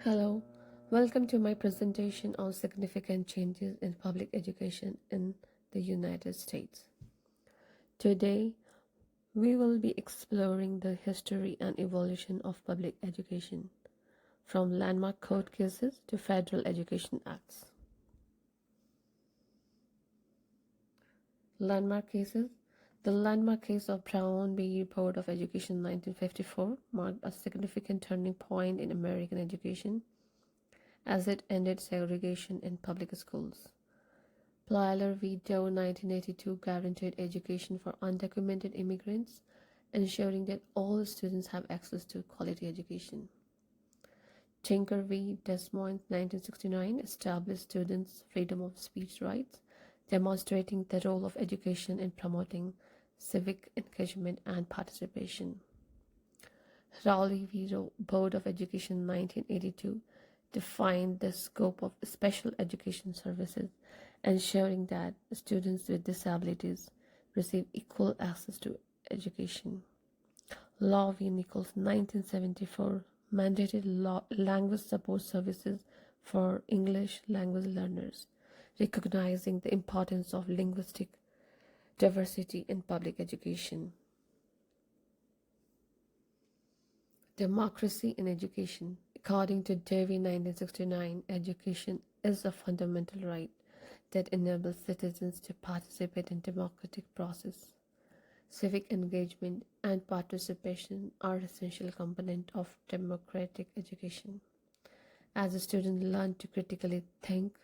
Hello, welcome to my presentation on significant changes in public education in the United States. Today, we will be exploring the history and evolution of public education, from landmark court cases to federal education acts. Landmark cases. The landmark case of Brown v. Board of Education 1954 marked a significant turning point in American education as it ended segregation in public schools. Plyler v. Doe 1982 guaranteed education for undocumented immigrants, ensuring that all students have access to quality education. Tinker v. Des Moines 1969 established students' freedom of speech rights, demonstrating the role of education in promoting civic engagement and participation. Rowley v. Board of Education 1982 defined the scope of special education services, ensuring that students with disabilities receive equal access to education. Law v. Nichols 1974 mandated language support services for English language learners, recognizing the importance of linguistic diversity in public education. Democracy in education. According to Davey 1969, education is a fundamental right that enables citizens to participate in democratic process. Civic engagement and participation are essential components of democratic education. As a student learn to critically think,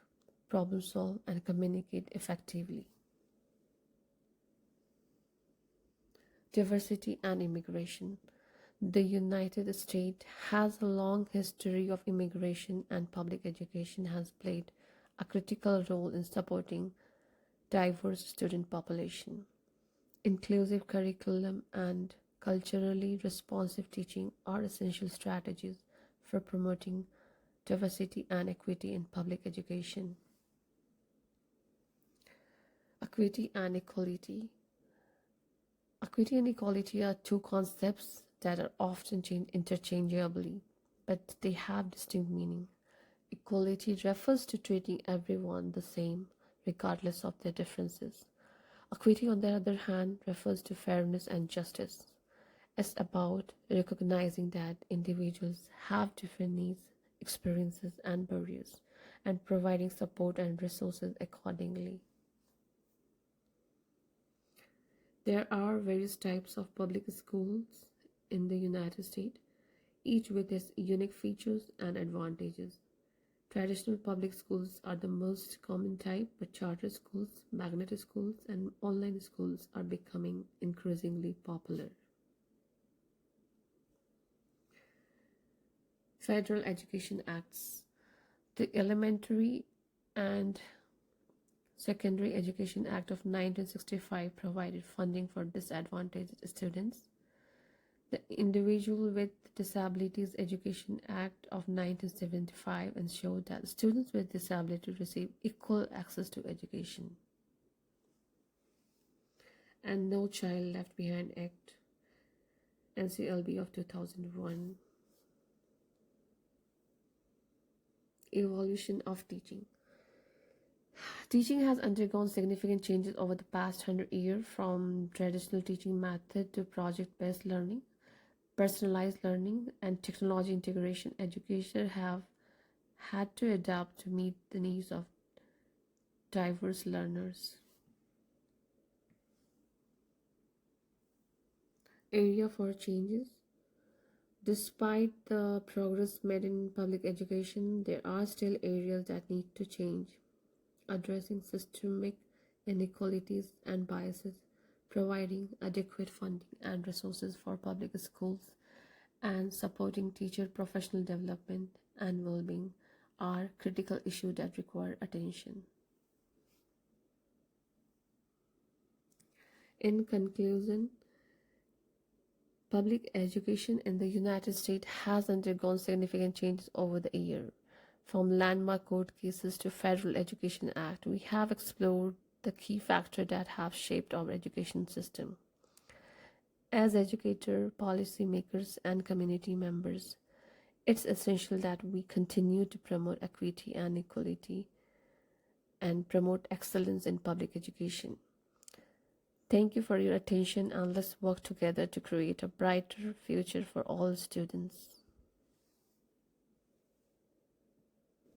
problem solve, and communicate effectively. Diversity and immigration. The United States has a long history of immigration, and public education has played a critical role in supporting diverse student population. Inclusive curriculum and culturally responsive teaching are essential strategies for promoting diversity and equity in public education. Equity and equality. Equity and equality are two concepts that are often interchangeably, but they have distinct meaning. Equality refers to treating everyone the same, regardless of their differences. Equity, on the other hand, refers to fairness and justice. It's about recognizing that individuals have different needs, experiences, and barriers, and providing support and resources accordingly. There are various types of public schools in the United States, each with its unique features and advantages. Traditional public schools are the most common type, but charter schools, magnet schools, and online schools are becoming increasingly popular. Federal Education Acts. The Elementary and Secondary Education Act of 1965 provided funding for disadvantaged students. The Individual with Disabilities Education Act of 1975 ensured that students with disabilities receive equal access to education. And No Child Left Behind Act, NCLB of 2001. Evolution of teaching. Teaching has undergone significant changes over the past 100 years, from traditional teaching method to project-based learning, personalized learning, and technology integration. Educators have had to adapt to meet the needs of diverse learners. Area for changes. Despite the progress made in public education, there are still areas that need to change. Addressing systemic inequalities and biases, providing adequate funding and resources for public schools, and supporting teacher professional development and well-being are critical issues that require attention. In conclusion, public education in the United States has undergone significant changes over the years. From landmark court cases to Federal Education Act, we have explored the key factors that have shaped our education system. As educators, policymakers, and community members, It's essential that we continue to promote equity and equality and promote excellence in public education. Thank you for your attention, and let's work together to create a brighter future for all students.